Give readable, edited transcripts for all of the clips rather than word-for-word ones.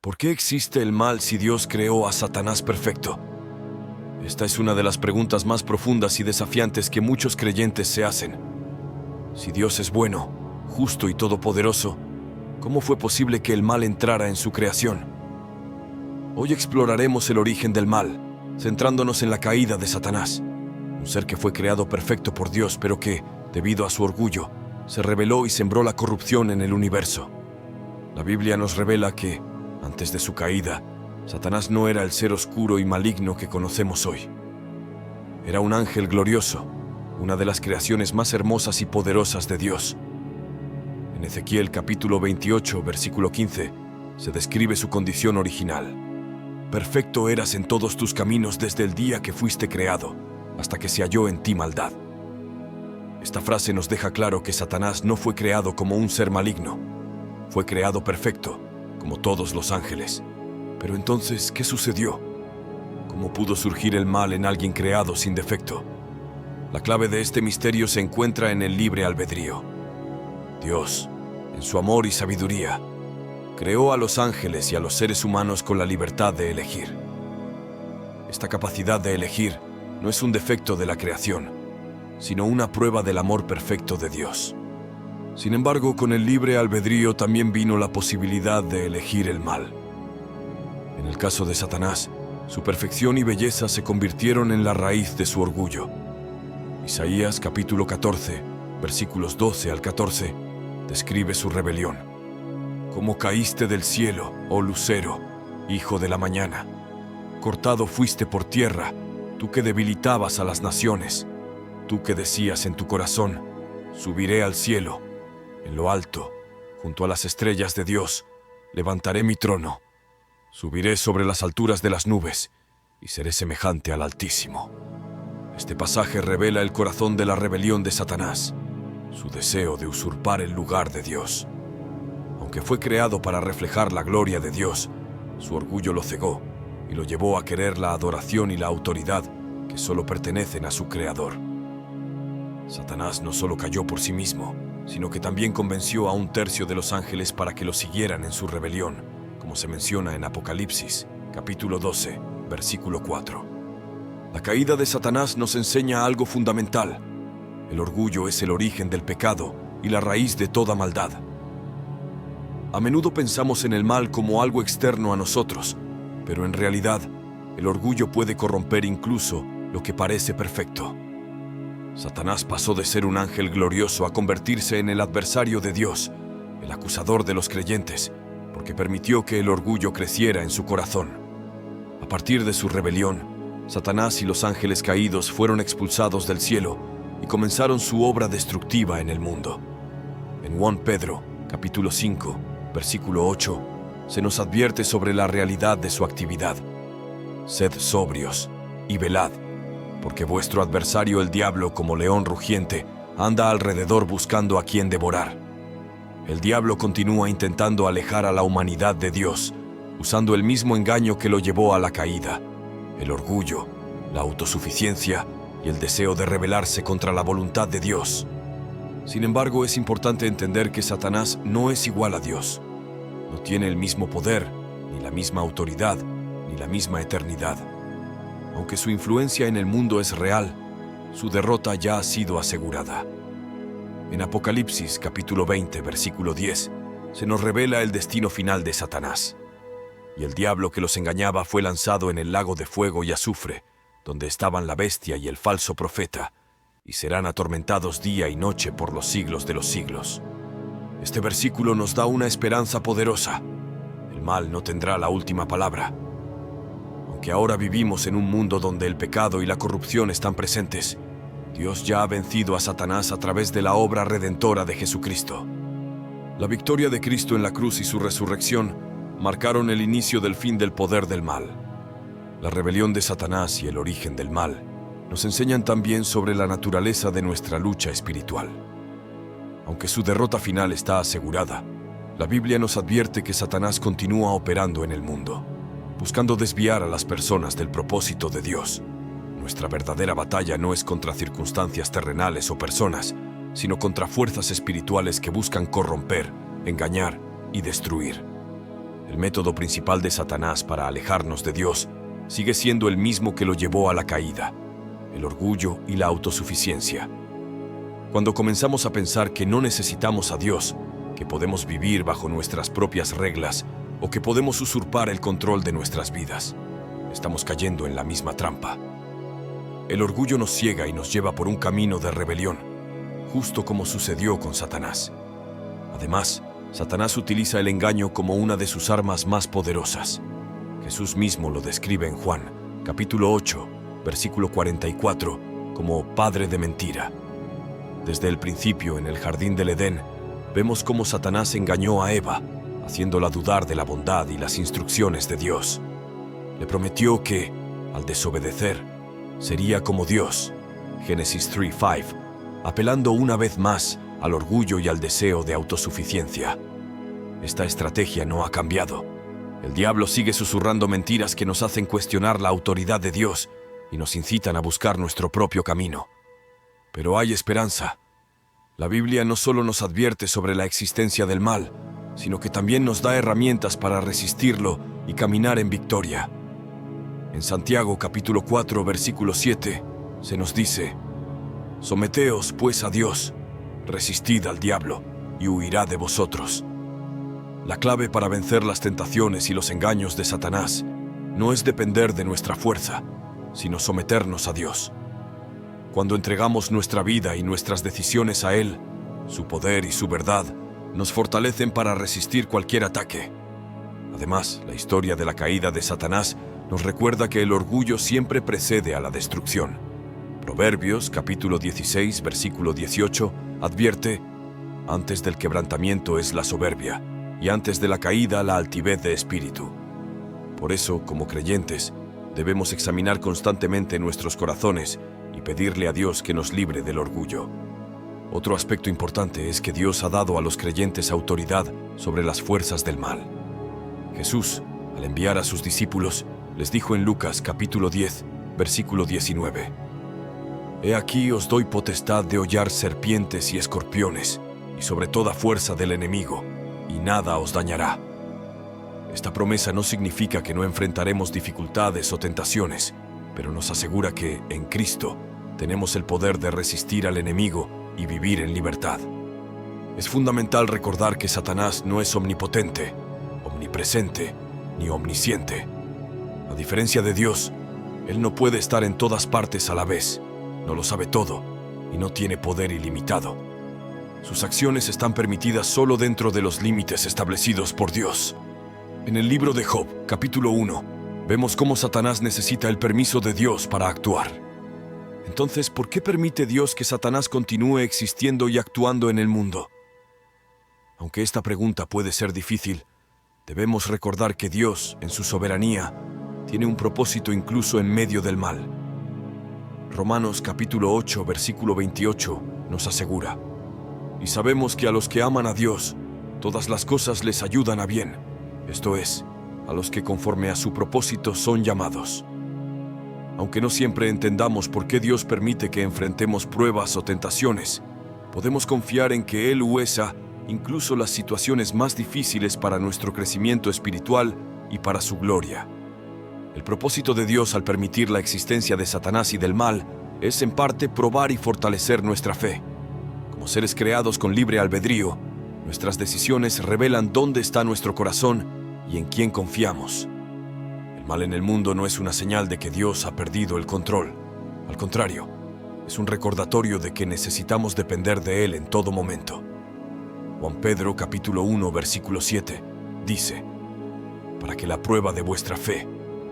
¿Por qué existe el mal si Dios creó a Satanás perfecto? Esta es una de las preguntas más profundas y desafiantes que muchos creyentes se hacen. Si Dios es bueno, justo y todopoderoso, ¿cómo fue posible que el mal entrara en su creación? Hoy exploraremos el origen del mal, centrándonos en la caída de Satanás, un ser que fue creado perfecto por Dios, pero que, debido a su orgullo, se rebeló y sembró la corrupción en el universo. La Biblia nos revela que, antes de su caída, Satanás no era el ser oscuro y maligno que conocemos hoy. Era un ángel glorioso, una de las creaciones más hermosas y poderosas de Dios. En Ezequiel capítulo 28, versículo 15, se describe su condición original. Perfecto eras en todos tus caminos desde el día que fuiste creado, hasta que se halló en ti maldad. Esta frase nos deja claro que Satanás no fue creado como un ser maligno. Fue creado perfecto, como todos los ángeles. Pero entonces, ¿qué sucedió? ¿Cómo pudo surgir el mal en alguien creado sin defecto? La clave de este misterio se encuentra en el libre albedrío. Dios, en su amor y sabiduría, creó a los ángeles y a los seres humanos con la libertad de elegir. Esta capacidad de elegir no es un defecto de la creación, sino una prueba del amor perfecto de Dios. Sin embargo, con el libre albedrío también vino la posibilidad de elegir el mal. En el caso de Satanás, su perfección y belleza se convirtieron en la raíz de su orgullo. Isaías capítulo 14, versículos 12 al 14, describe su rebelión. Como caíste del cielo, oh lucero, hijo de la mañana. Cortado fuiste por tierra, tú que debilitabas a las naciones. Tú que decías en tu corazón, subiré al cielo. En lo alto, junto a las estrellas de Dios, levantaré mi trono. Subiré sobre las alturas de las nubes y seré semejante al Altísimo. Este pasaje revela el corazón de la rebelión de Satanás, su deseo de usurpar el lugar de Dios. Aunque fue creado para reflejar la gloria de Dios, su orgullo lo cegó y lo llevó a querer la adoración y la autoridad que solo pertenecen a su Creador. Satanás no solo cayó por sí mismo, sino que también convenció a un tercio de los ángeles para que lo siguieran en su rebelión, como se menciona en Apocalipsis, capítulo 12, versículo 4. La caída de Satanás nos enseña algo fundamental. El orgullo es el origen del pecado y la raíz de toda maldad. A menudo pensamos en el mal como algo externo a nosotros, pero en realidad, el orgullo puede corromper incluso lo que parece perfecto. Satanás pasó de ser un ángel glorioso a convertirse en el adversario de Dios, el acusador de los creyentes, porque permitió que el orgullo creciera en su corazón. A partir de su rebelión, Satanás y los ángeles caídos fueron expulsados del cielo y comenzaron su obra destructiva en el mundo. En 1 Pedro, capítulo 5, versículo 8, se nos advierte sobre la realidad de su actividad. Sed sobrios y velad, porque vuestro adversario el diablo, como león rugiente, anda alrededor buscando a quien devorar. El diablo continúa intentando alejar a la humanidad de Dios, usando el mismo engaño que lo llevó a la caída: el orgullo, la autosuficiencia y el deseo de rebelarse contra la voluntad de Dios. Sin embargo, es importante entender que Satanás no es igual a Dios. No tiene el mismo poder, ni la misma autoridad, ni la misma eternidad. Aunque su influencia en el mundo es real, su derrota ya ha sido asegurada. En Apocalipsis capítulo 20, versículo 10, se nos revela el destino final de Satanás. Y el diablo que los engañaba fue lanzado en el lago de fuego y azufre, donde estaban la bestia y el falso profeta, y serán atormentados día y noche por los siglos de los siglos. Este versículo nos da una esperanza poderosa. El mal no tendrá la última palabra. Aunque ahora vivimos en un mundo donde el pecado y la corrupción están presentes, Dios ya ha vencido a Satanás a través de la obra redentora de Jesucristo. La victoria de Cristo en la cruz y su resurrección marcaron el inicio del fin del poder del mal. La rebelión de Satanás y el origen del mal nos enseñan también sobre la naturaleza de nuestra lucha espiritual. Aunque su derrota final está asegurada, la Biblia nos advierte que Satanás continúa operando en el mundo, buscando desviar a las personas del propósito de Dios. Nuestra verdadera batalla no es contra circunstancias terrenales o personas, sino contra fuerzas espirituales que buscan corromper, engañar y destruir. El método principal de Satanás para alejarnos de Dios sigue siendo el mismo que lo llevó a la caída: el orgullo y la autosuficiencia. Cuando comenzamos a pensar que no necesitamos a Dios, que podemos vivir bajo nuestras propias reglas o que podemos usurpar el control de nuestras vidas, estamos cayendo en la misma trampa. El orgullo nos ciega y nos lleva por un camino de rebelión, justo como sucedió con Satanás. Además, Satanás utiliza el engaño como una de sus armas más poderosas. Jesús mismo lo describe en Juan, capítulo 8, versículo 44, como padre de mentira. Desde el principio, en el jardín del Edén, vemos cómo Satanás engañó a Eva, haciéndola dudar de la bondad y las instrucciones de Dios. Le prometió que, al desobedecer, sería como Dios, Génesis 3:5, apelando una vez más al orgullo y al deseo de autosuficiencia. Esta estrategia no ha cambiado. El diablo sigue susurrando mentiras que nos hacen cuestionar la autoridad de Dios y nos incitan a buscar nuestro propio camino. Pero hay esperanza. La Biblia no solo nos advierte sobre la existencia del mal, sino que también nos da herramientas para resistirlo y caminar en victoria. En Santiago capítulo 4, versículo 7, se nos dice: «Someteos, pues, a Dios, resistid al diablo, y huirá de vosotros». La clave para vencer las tentaciones y los engaños de Satanás no es depender de nuestra fuerza, sino someternos a Dios. Cuando entregamos nuestra vida y nuestras decisiones a Él, su poder y su verdad nos fortalecen para resistir cualquier ataque. Además, la historia de la caída de Satanás nos recuerda que el orgullo siempre precede a la destrucción. Proverbios, capítulo 16, versículo 18, advierte: «Antes del quebrantamiento es la soberbia, y antes de la caída la altivez de espíritu». Por eso, como creyentes, debemos examinar constantemente nuestros corazones y pedirle a Dios que nos libre del orgullo. Otro aspecto importante es que Dios ha dado a los creyentes autoridad sobre las fuerzas del mal. Jesús, al enviar a sus discípulos, les dijo en Lucas capítulo 10, versículo 19: «He aquí os doy potestad de hollar serpientes y escorpiones, y sobre toda fuerza del enemigo, y nada os dañará». Esta promesa no significa que no enfrentaremos dificultades o tentaciones, pero nos asegura que, en Cristo, tenemos el poder de resistir al enemigo y vivir en libertad. Es fundamental recordar que Satanás no es omnipotente, omnipresente, ni omnisciente. A diferencia de Dios, Él no puede estar en todas partes a la vez, no lo sabe todo y no tiene poder ilimitado. Sus acciones están permitidas solo dentro de los límites establecidos por Dios. En el libro de Job, capítulo 1, vemos cómo Satanás necesita el permiso de Dios para actuar. Entonces, ¿por qué permite Dios que Satanás continúe existiendo y actuando en el mundo? Aunque esta pregunta puede ser difícil, debemos recordar que Dios, en su soberanía, tiene un propósito incluso en medio del mal. Romanos capítulo 8, versículo 28 nos asegura: «Y sabemos que a los que aman a Dios, todas las cosas les ayudan a bien, esto es, a los que conforme a su propósito son llamados». Aunque no siempre entendamos por qué Dios permite que enfrentemos pruebas o tentaciones, podemos confiar en que Él usa incluso las situaciones más difíciles para nuestro crecimiento espiritual y para su gloria. El propósito de Dios al permitir la existencia de Satanás y del mal es en parte probar y fortalecer nuestra fe. Como seres creados con libre albedrío, nuestras decisiones revelan dónde está nuestro corazón y en quién confiamos. El mal en el mundo no es una señal de que Dios ha perdido el control. Al contrario, es un recordatorio de que necesitamos depender de Él en todo momento. Juan Pedro capítulo 1 versículo 7 dice: «Para que la prueba de vuestra fe,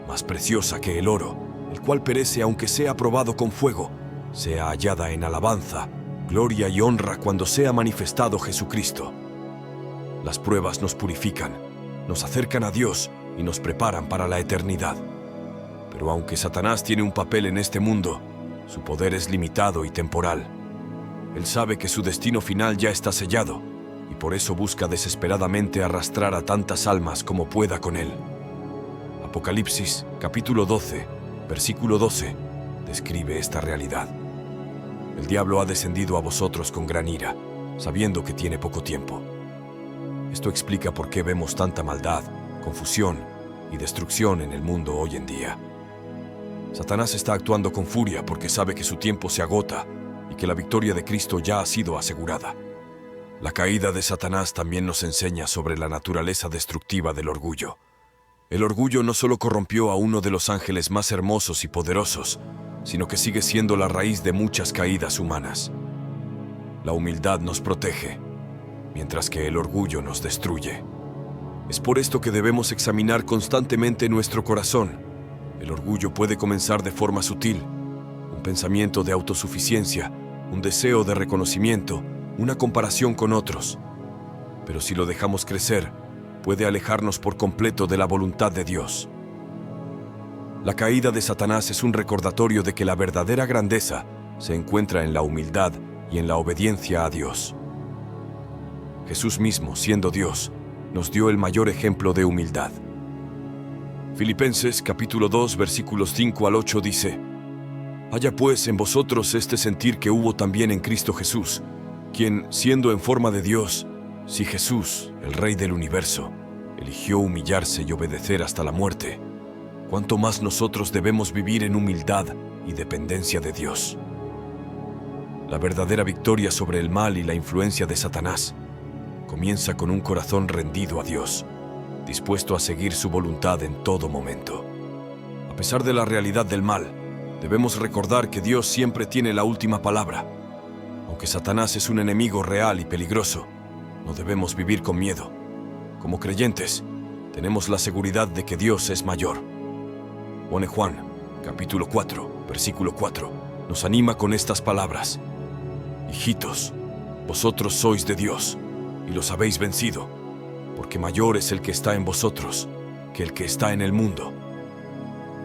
más preciosa que el oro, el cual perece aunque sea probado con fuego, sea hallada en alabanza, gloria y honra cuando sea manifestado Jesucristo». Las pruebas nos purifican, nos acercan a Dios y nos preparan para la eternidad. Pero aunque Satanás tiene un papel en este mundo, su poder es limitado y temporal. Él sabe que su destino final ya está sellado y por eso busca desesperadamente arrastrar a tantas almas como pueda con él. Apocalipsis, capítulo 12, versículo 12, describe esta realidad. El diablo ha descendido a vosotros con gran ira, sabiendo que tiene poco tiempo. Esto explica por qué vemos tanta maldad, confusión y destrucción en el mundo hoy en día. Satanás está actuando con furia porque sabe que su tiempo se agota y que la victoria de Cristo ya ha sido asegurada. La caída de Satanás también nos enseña sobre la naturaleza destructiva del orgullo. El orgullo no solo corrompió a uno de los ángeles más hermosos y poderosos, sino que sigue siendo la raíz de muchas caídas humanas. La humildad nos protege, mientras que el orgullo nos destruye. Es por esto que debemos examinar constantemente nuestro corazón. El orgullo puede comenzar de forma sutil, un pensamiento de autosuficiencia, un deseo de reconocimiento, una comparación con otros. Pero si lo dejamos crecer, puede alejarnos por completo de la voluntad de Dios. La caída de Satanás es un recordatorio de que la verdadera grandeza se encuentra en la humildad y en la obediencia a Dios. Jesús mismo, siendo Dios, nos dio el mayor ejemplo de humildad. Filipenses capítulo 2 versículos 5 al 8 dice: Haya pues en vosotros este sentir que hubo también en Cristo Jesús, quien, siendo en forma de Dios, si Jesús, el Rey del universo, eligió humillarse y obedecer hasta la muerte, ¿cuánto más nosotros debemos vivir en humildad y dependencia de Dios? La verdadera victoria sobre el mal y la influencia de Satanás comienza con un corazón rendido a Dios, dispuesto a seguir su voluntad en todo momento. A pesar de la realidad del mal, debemos recordar que Dios siempre tiene la última palabra. Aunque Satanás es un enemigo real y peligroso, no debemos vivir con miedo. Como creyentes, tenemos la seguridad de que Dios es mayor. Juan, capítulo 4, versículo 4, nos anima con estas palabras: Hijitos, vosotros sois de Dios, y los habéis vencido, porque mayor es el que está en vosotros que el que está en el mundo.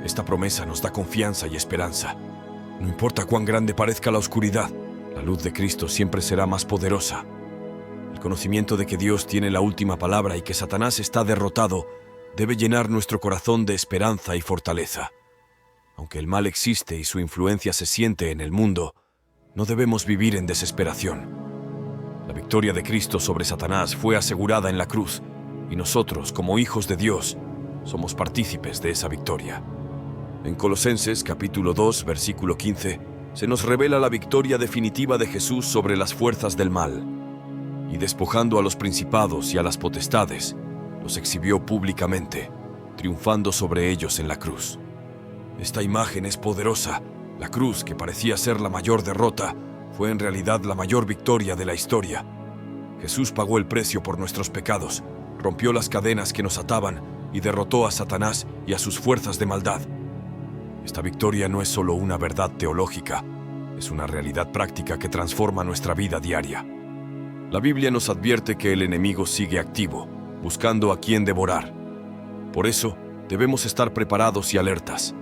Esta promesa nos da confianza y esperanza. No importa cuán grande parezca la oscuridad, la luz de Cristo siempre será más poderosa. El conocimiento de que Dios tiene la última palabra y que Satanás está derrotado debe llenar nuestro corazón de esperanza y fortaleza. Aunque el mal existe y su influencia se siente en el mundo, no debemos vivir en desesperación. La victoria de Cristo sobre Satanás fue asegurada en la cruz, y nosotros, como hijos de Dios, somos partícipes de esa victoria. En Colosenses capítulo 2, versículo 15, se nos revela la victoria definitiva de Jesús sobre las fuerzas del mal, y despojando a los principados y a las potestades, los exhibió públicamente, triunfando sobre ellos en la cruz. Esta imagen es poderosa. La cruz, que parecía ser la mayor derrota, fue en realidad la mayor victoria de la historia. Jesús pagó el precio por nuestros pecados, rompió las cadenas que nos ataban y derrotó a Satanás y a sus fuerzas de maldad. Esta victoria no es solo una verdad teológica, es una realidad práctica que transforma nuestra vida diaria. La Biblia nos advierte que el enemigo sigue activo, buscando a quien devorar. Por eso, debemos estar preparados y alertas.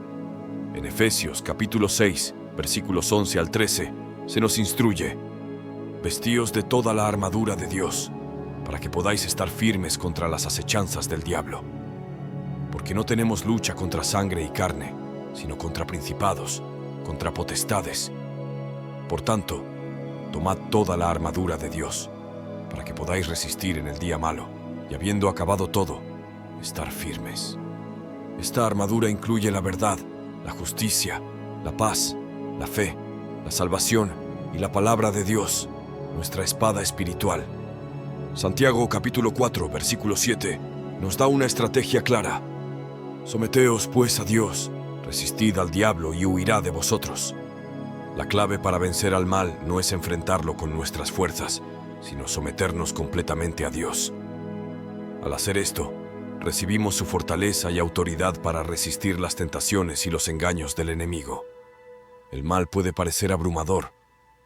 En Efesios capítulo 6, versículos 11 al 13, se nos instruye: vestíos de toda la armadura de Dios, para que podáis estar firmes contra las acechanzas del diablo. Porque no tenemos lucha contra sangre y carne, sino contra principados, contra potestades. Por tanto, tomad toda la armadura de Dios, para que podáis resistir en el día malo, y habiendo acabado todo, estar firmes. Esta armadura incluye la verdad, la justicia, la paz, la fe, la salvación y la palabra de Dios, nuestra espada espiritual. Santiago capítulo 4, versículo 7, nos da una estrategia clara. Someteos pues a Dios, resistid al diablo y huirá de vosotros. La clave para vencer al mal no es enfrentarlo con nuestras fuerzas, sino someternos completamente a Dios. Al hacer esto, recibimos su fortaleza y autoridad para resistir las tentaciones y los engaños del enemigo. El mal puede parecer abrumador,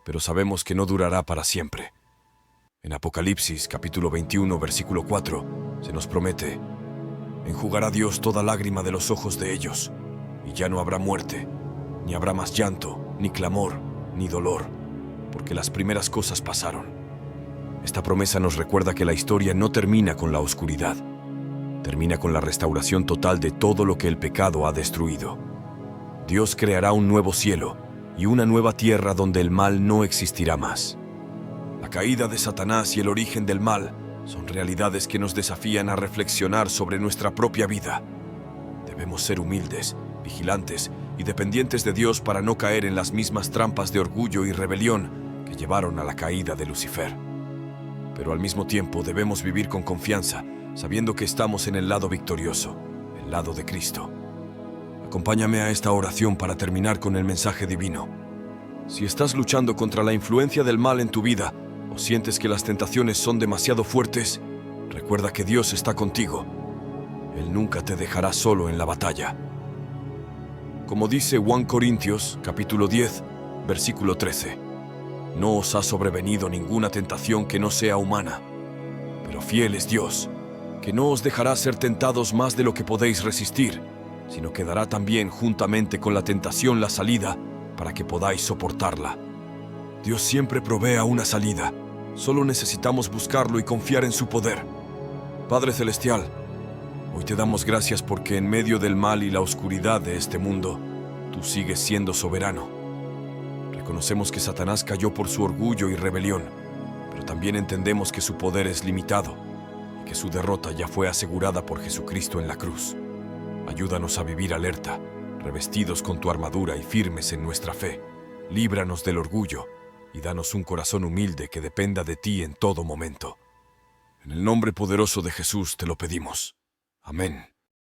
pero sabemos que no durará para siempre. En Apocalipsis capítulo 21, versículo 4, se nos promete: enjugará Dios toda lágrima de los ojos de ellos, y ya no habrá muerte, ni habrá más llanto, ni clamor, ni dolor, porque las primeras cosas pasaron. Esta promesa nos recuerda que la historia no termina con la oscuridad, termina con la restauración total de todo lo que el pecado ha destruido. Dios creará un nuevo cielo y una nueva tierra donde el mal no existirá más. La caída de Satanás y el origen del mal Son realidades que nos desafían a reflexionar sobre nuestra propia vida. Debemos ser humildes, vigilantes y dependientes de Dios para no caer en las mismas trampas de orgullo y rebelión que llevaron a la caída de Lucifer. Pero al mismo tiempo debemos vivir con confianza, sabiendo que estamos en el lado victorioso, el lado de Cristo. Acompáñame a esta oración para terminar con el mensaje divino. Si estás luchando contra la influencia del mal en tu vida o sientes que las tentaciones son demasiado fuertes, recuerda que Dios está contigo. Él nunca te dejará solo en la batalla. Como dice 1 Corintios, capítulo 10, versículo 13, no os ha sobrevenido ninguna tentación que no sea humana, pero fiel es Dios, que no os dejará ser tentados más de lo que podéis resistir, sino que dará también juntamente con la tentación la salida para que podáis soportarla. Dios siempre provee una salida, solo necesitamos buscarlo y confiar en su poder. Padre Celestial, hoy te damos gracias porque en medio del mal y la oscuridad de este mundo, tú sigues siendo soberano. Reconocemos que Satanás cayó por su orgullo y rebelión, pero también entendemos que su poder es limitado y que su derrota ya fue asegurada por Jesucristo en la cruz. Ayúdanos a vivir alerta, revestidos con tu armadura y firmes en nuestra fe. Líbranos del orgullo y danos un corazón humilde que dependa de ti en todo momento. En el nombre poderoso de Jesús te lo pedimos. Amén.